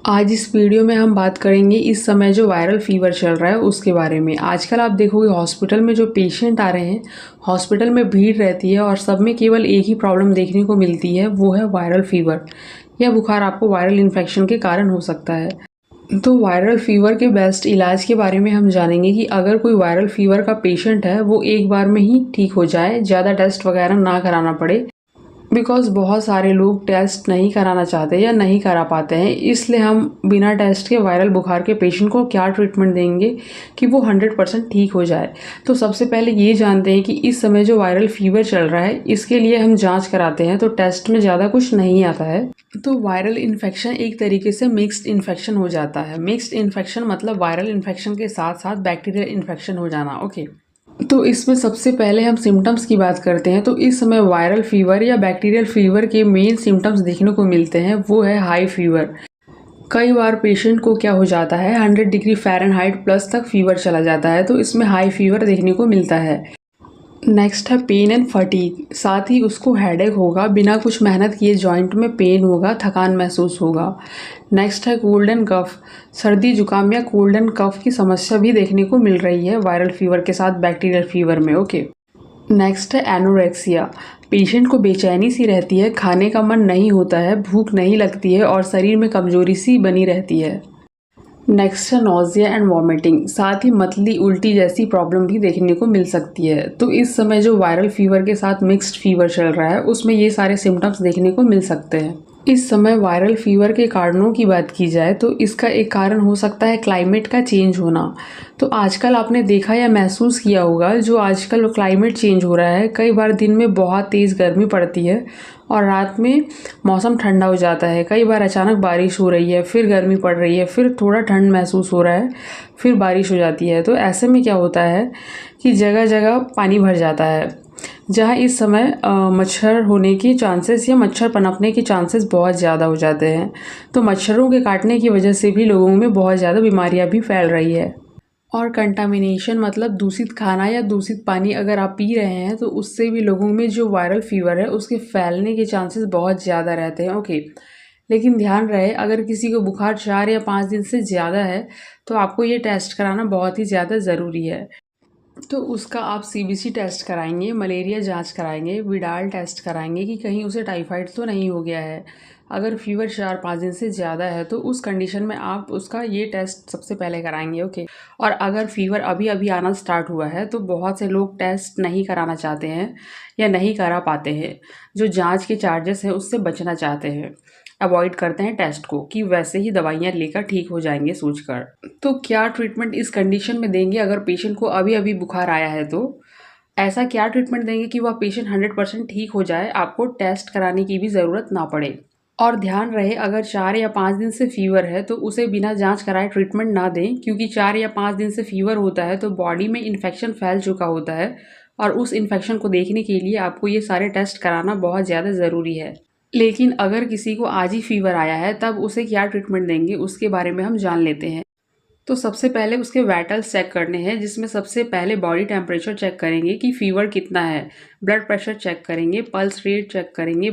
आज इस वीडियो में हम बात करेंगे इस समय जो वायरल फीवर चल रहा है उसके बारे में। आजकल आप देखोगे हॉस्पिटल में जो पेशेंट आ रहे हैं, हॉस्पिटल में भीड़ रहती है और सब में केवल एक ही प्रॉब्लम देखने को मिलती है, वो है वायरल फीवर। यह बुखार आपको वायरल इन्फेक्शन के कारण हो सकता है। तो वायरल फीवर के बेस्ट इलाज के बारे में हम जानेंगे कि अगर कोई वायरल फीवर का पेशेंट है वो एक बार में ही ठीक हो जाए, ज़्यादा टेस्ट वगैरह ना कराना पड़े। बिकॉज़ बहुत सारे लोग टेस्ट नहीं कराना चाहते या नहीं करा पाते हैं, इसलिए हम बिना टेस्ट के वायरल बुखार के पेशेंट को क्या ट्रीटमेंट देंगे कि वो 100% ठीक हो जाए। तो सबसे पहले ये जानते हैं कि इस समय जो वायरल फीवर चल रहा है इसके लिए हम जांच कराते हैं, तो टेस्ट में ज़्यादा कुछ नहीं आता है। तो वायरल इन्फेक्शन एक तरीके से मिक्स्ड इन्फेक्शन हो जाता है। मिक्स्ड इन्फेक्शन मतलब वायरल इन्फेक्शन के साथ साथ बैक्टीरियल इन्फेक्शन हो जाना। ओके, तो इसमें सबसे पहले हम सिम्टम्स की बात करते हैं। तो इस समय वायरल फीवर या बैक्टीरियल फीवर के मेन सिम्टम्स देखने को मिलते हैं, वो है हाई फीवर। कई बार पेशेंट को क्या हो जाता है, 100 डिग्री फ़ारेनहाइट प्लस तक फीवर चला जाता है, तो इसमें हाई फीवर देखने को मिलता है। नेक्स्ट है पेन एंड फटीग, साथ ही उसको हेडेक होगा, बिना कुछ मेहनत किए जॉइंट में पेन होगा, थकान महसूस होगा। नेक्स्ट है कोल्ड एंड कफ, सर्दी जुकाम या कोल्ड एंड कफ की समस्या भी देखने को मिल रही है वायरल फीवर के साथ बैक्टीरियल फीवर में। ओके, नेक्स्ट है एनोरेक्सिया, पेशेंट को बेचैनी सी रहती है, खाने का मन नहीं होता है, भूख नहीं लगती है और शरीर में कमजोरी सी बनी रहती है। नेक्स्ट है नोज़िया एंड वॉमिटिंग, साथ ही मतली उल्टी जैसी प्रॉब्लम भी देखने को मिल सकती है। तो इस समय जो वायरल फीवर के साथ मिक्स्ड फीवर चल रहा है उसमें ये सारे सिम्टम्स देखने को मिल सकते हैं। इस समय वायरल फीवर के कारणों की बात की जाए तो इसका एक कारण हो सकता है क्लाइमेट का चेंज होना। तो आजकल आपने देखा या महसूस किया होगा, जो आजकल क्लाइमेट चेंज हो रहा है, कई बार दिन में बहुत तेज़ गर्मी पड़ती है और रात में मौसम ठंडा हो जाता है। कई बार अचानक बारिश हो रही है, फिर गर्मी पड़ रही है, फिर थोड़ा ठंड महसूस हो रहा है, फिर बारिश हो जाती है। तो ऐसे में क्या होता है कि जगह जगह पानी भर जाता है, जहाँ इस समय मच्छर होने की चांसेस या मच्छर पनपने के चांसेस बहुत ज़्यादा हो जाते हैं। तो मच्छरों के काटने की वजह से भी लोगों में बहुत ज़्यादा बीमारियाँ भी फैल रही है। और कंटामिनेशन मतलब दूषित खाना या दूषित पानी अगर आप पी रहे हैं तो उससे भी लोगों में जो वायरल फीवर है उसके फैलने के चांसेस बहुत ज़्यादा रहते हैं। ओके, लेकिन ध्यान रहे, अगर किसी को बुखार 4 या 5 दिन से ज़्यादा है तो आपको ये टेस्ट कराना बहुत ही ज़्यादा ज़रूरी है। तो उसका आप सीबीसी टेस्ट कराएंगे, मलेरिया जांच कराएंगे, विडाल टेस्ट कराएंगे कि कहीं उसे टाइफाइड तो नहीं हो गया है। अगर फीवर 4-5 दिन से ज़्यादा है तो उस कंडीशन में आप उसका ये टेस्ट सबसे पहले कराएंगे। ओके, और अगर फीवर अभी अभी आना स्टार्ट हुआ है तो बहुत से लोग टेस्ट नहीं कराना चाहते हैं या नहीं करा पाते हैं, जो जांच के चार्जेस हैं उससे बचना चाहते हैं, अवॉइड करते हैं टेस्ट को कि वैसे ही दवाइयाँ लेकर ठीक हो जाएंगे सोचकर। तो क्या ट्रीटमेंट इस कंडीशन में देंगे अगर पेशेंट को अभी अभी बुखार आया है? तो ऐसा क्या ट्रीटमेंट देंगे कि वह पेशेंट 100% ठीक हो जाए, आपको टेस्ट कराने की भी ज़रूरत ना पड़े। और ध्यान रहे, अगर 4 या 5 दिन से फीवर है तो उसे बिना जांच कराए ट्रीटमेंट ना दें, क्योंकि 4 या 5 दिन से फीवर होता है तो बॉडी में इन्फेक्शन फैल चुका होता है और उस इन्फेक्शन को देखने के लिए आपको ये सारे टेस्ट कराना बहुत ज़्यादा ज़रूरी है। लेकिन अगर किसी को आज ही फीवर आया है तब उसे क्या ट्रीटमेंट देंगे उसके बारे में हम जान लेते हैं। तो सबसे पहले उसके वाइटल्स चेक करने हैं, जिसमें सबसे पहले बॉडी टेम्परेचर चेक करेंगे कि फीवर कितना है, ब्लड प्रेशर चेक करेंगे, पल्स रेट चेक करेंगे,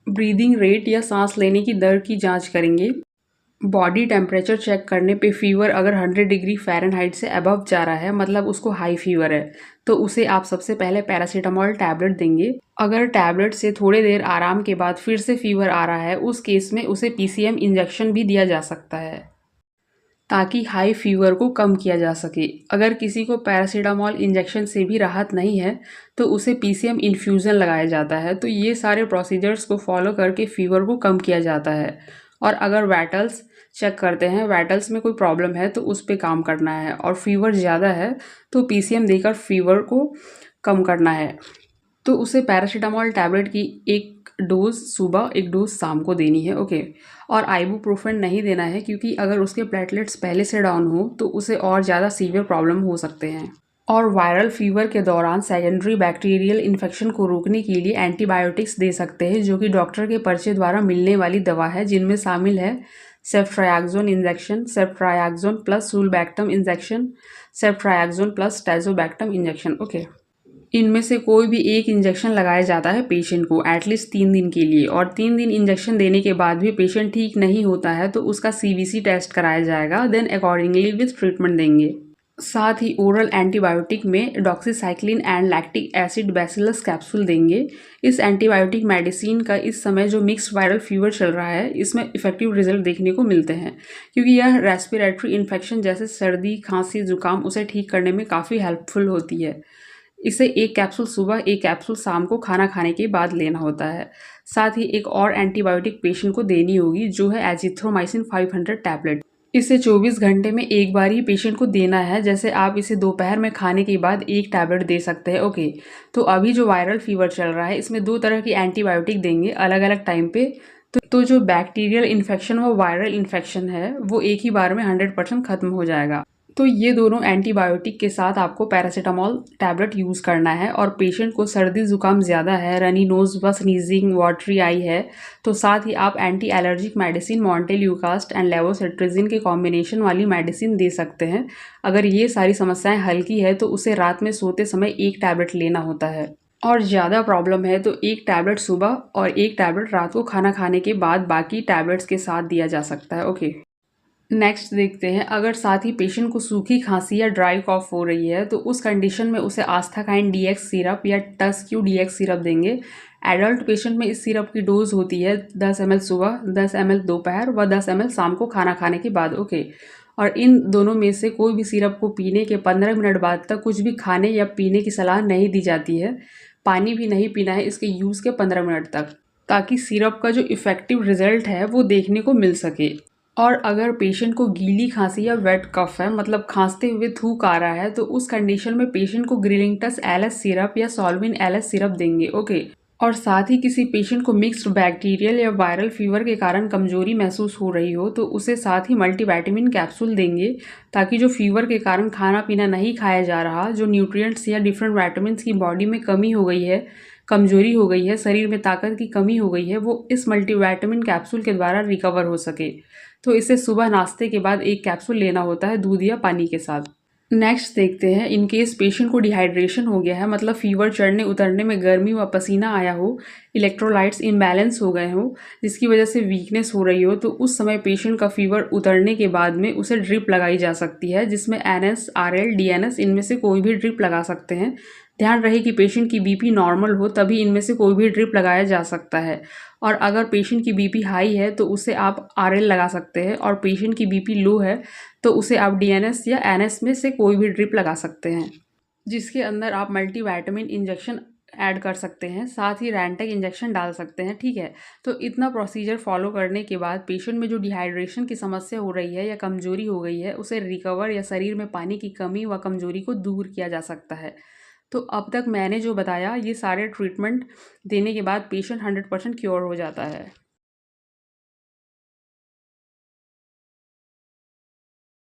ब्रीदिंग रेट या सांस लेने की दर की जांच करेंगे। बॉडी टेम्परेचर चेक करने पे फीवर अगर 100 डिग्री फ़ारेनहाइट से अबव जा रहा है, मतलब उसको हाई फीवर है, तो उसे आप सबसे पहले पैरासीटामोल टैबलेट देंगे। अगर टैबलेट से थोड़ी देर आराम के बाद फिर से फीवर आ रहा है, उस केस में उसे पीसीएम इंजेक्शन भी दिया जा सकता है ताकि हाई फीवर को कम किया जा सके। अगर किसी को पैरासीटामोल इंजेक्शन से भी राहत नहीं है तो उसे पीसीएम इन्फ्यूज़न लगाया जाता है। तो ये सारे प्रोसीजर्स को फॉलो करके फ़ीवर को कम किया जाता है। और अगर वाइटल्स चेक करते हैं, वाइटल्स में कोई प्रॉब्लम है तो उस पे काम करना है, और फीवर ज़्यादा है तो पीसीएम देकर फीवर को कम करना है। तो उसे पैरासीटामोल टैबलेट की एक डोज सुबह, एक डोज शाम को देनी है। ओके, और आइबुप्रोफेन नहीं देना है, क्योंकि अगर उसके प्लेटलेट्स पहले से डाउन हो तो उसे और ज़्यादा सीवियर प्रॉब्लम हो सकते हैं। और वायरल फीवर के दौरान सेकेंडरी बैक्टीरियल इन्फेक्शन को रोकने के लिए एंटीबायोटिक्स दे सकते हैं, जो कि डॉक्टर के पर्चे द्वारा मिलने वाली दवा है, जिनमें शामिल है ceftriaxone injection, ceftriaxone plus sulbactam injection, ceftriaxone plus tazobactam injection. Okay, इनमें से कोई भी एक इंजेक्शन लगाया जाता है पेशेंट को एटलीस्ट 3 दिन के लिए, और 3 दिन इंजेक्शन देने के बाद भी पेशेंट ठीक नहीं होता है तो उसका CBC टेस्ट कराया जाएगा, देन अकॉर्डिंगली विथ ट्रीटमेंट देंगे। साथ ही ओरल एंटीबायोटिक में doxycycline and lactic acid bacillus capsule देंगे। इस एंटीबायोटिक मेडिसिन का इस समय जो मिक्स्ड वायरल फीवर चल रहा है इसमें इफेक्टिव रिजल्ट देखने को मिलते हैं, क्योंकि यह रेस्पिरेटरी इन्फेक्शन जैसे सर्दी, खांसी, जुकाम उसे ठीक करने में काफ़ी हेल्पफुल होती है। इसे एक कैप्सूल सुबह, एक कैप्सूल शाम को खाना खाने के बाद लेना होता है। साथ ही एक और एंटीबायोटिक पेशेंट को देनी होगी जो है एजिथ्रोमाइसिन 500 टैबलेट। इसे 24 घंटे में एक बार ही पेशेंट को देना है, जैसे आप इसे दोपहर में खाने के बाद एक टैबलेट दे सकते हैं। ओके, तो अभी जो वायरल फीवर चल रहा है इसमें 2 तरह की एंटीबायोटिक देंगे अलग अलग टाइम पे। तो जो बैक्टीरियल इन्फेक्शन व वायरल इन्फेक्शन है वो एक ही बार में 100% खत्म हो जाएगा। तो ये दोनों एंटीबायोटिक के साथ आपको पैरासीटामोल टैबलेट यूज़ करना है, और पेशेंट को सर्दी जुकाम ज़्यादा है, रनी नोज व स्नीजिंग, वाटरी आई है, तो साथ ही आप anti allergic medicine montelukast and levocetirizine के कॉम्बिनेशन वाली मेडिसिन दे सकते हैं। अगर ये सारी समस्याएं हल्की है तो उसे रात में सोते समय एक टैबलेट लेना होता है, और ज़्यादा प्रॉब्लम है तो एक टैबलेट सुबह और एक टैबलेट रात को खाना खाने के बाद बाकी टैबलेट्स के साथ दिया जा सकता है। ओके, नेक्स्ट देखते हैं, अगर साथ ही पेशेंट को सूखी खांसी या ड्राई कॉफ हो रही है तो उस कंडीशन में उसे आस्थाकाइन DX सिरप या टस्क्यू DX सिरप देंगे। एडल्ट पेशेंट में इस सिरप की डोज होती है 10 ml सुबह, 10 ml दोपहर व 10 ml शाम को खाना खाने के बाद। ओके, और इन दोनों में से कोई भी सिरप को पीने के 15 मिनट बाद तक कुछ भी खाने या पीने की सलाह नहीं दी जाती है। पानी भी नहीं पीना है इसके यूज़ के 15 मिनट तक, ताकि सिरप का जो इफ़ेक्टिव रिजल्ट है वो देखने को मिल सके। और अगर पेशेंट को गीली खांसी या वेट कफ है, मतलब खांसते हुए थूक आ रहा है, तो उस कंडीशन में पेशेंट को ग्रिलिंगटस LS सिरप या सॉल्विन LS सिरप देंगे। ओके, और साथ ही किसी पेशेंट को मिक्स्ड बैक्टीरियल या वायरल फीवर के कारण कमजोरी महसूस हो रही हो तो उसे साथ ही मल्टीविटामिन कैप्सूल देंगे, ताकि जो फीवर के कारण खाना पीना नहीं खाया जा रहा, जो न्यूट्रिएंट्स या डिफरेंट विटामिन की बॉडी में कमी हो गई है, कमजोरी हो गई है, शरीर में ताकत की कमी हो गई है, वो इस मल्टीविटामिन कैप्सूल के द्वारा रिकवर हो सके। तो इसे सुबह नाश्ते के बाद एक कैप्सूल लेना होता है दूध या पानी के साथ। नेक्स्ट देखते हैं, इन केस पेशेंट को डिहाइड्रेशन हो गया है, मतलब फीवर चढ़ने उतरने में गर्मी व पसीना आया हो, इलेक्ट्रोलाइट्स इम्बैलेंस हो गए हो, जिसकी वजह से वीकनेस हो रही हो, तो उस समय पेशेंट का फीवर उतरने के बाद में उसे ड्रिप लगाई जा सकती है, जिसमें NS, RL, DNS इनमें से कोई भी ड्रिप लगा सकते हैं। ध्यान रहे कि पेशेंट की BP नॉर्मल हो तभी इनमें से कोई भी ड्रिप लगाया जा सकता है, और अगर पेशेंट की BP हाई है तो उसे आप RL लगा सकते हैं, और पेशेंट की BP लो है तो उसे आप DNS या NS में से कोई भी ड्रिप लगा सकते हैं, जिसके अंदर आप मल्टीविटामिन इंजेक्शन ऐड कर सकते हैं, साथ ही रैंटेक इंजेक्शन डाल सकते हैं। ठीक है, तो इतना प्रोसीजर फॉलो करने के बाद पेशेंट में जो डिहाइड्रेशन की समस्या हो रही है या कमजोरी हो गई है उसे रिकवर या शरीर में पानी की कमी व कमजोरी को दूर किया जा सकता है। तो अब तक मैंने जो बताया ये सारे ट्रीटमेंट देने के बाद पेशेंट 100% क्योर हो जाता है।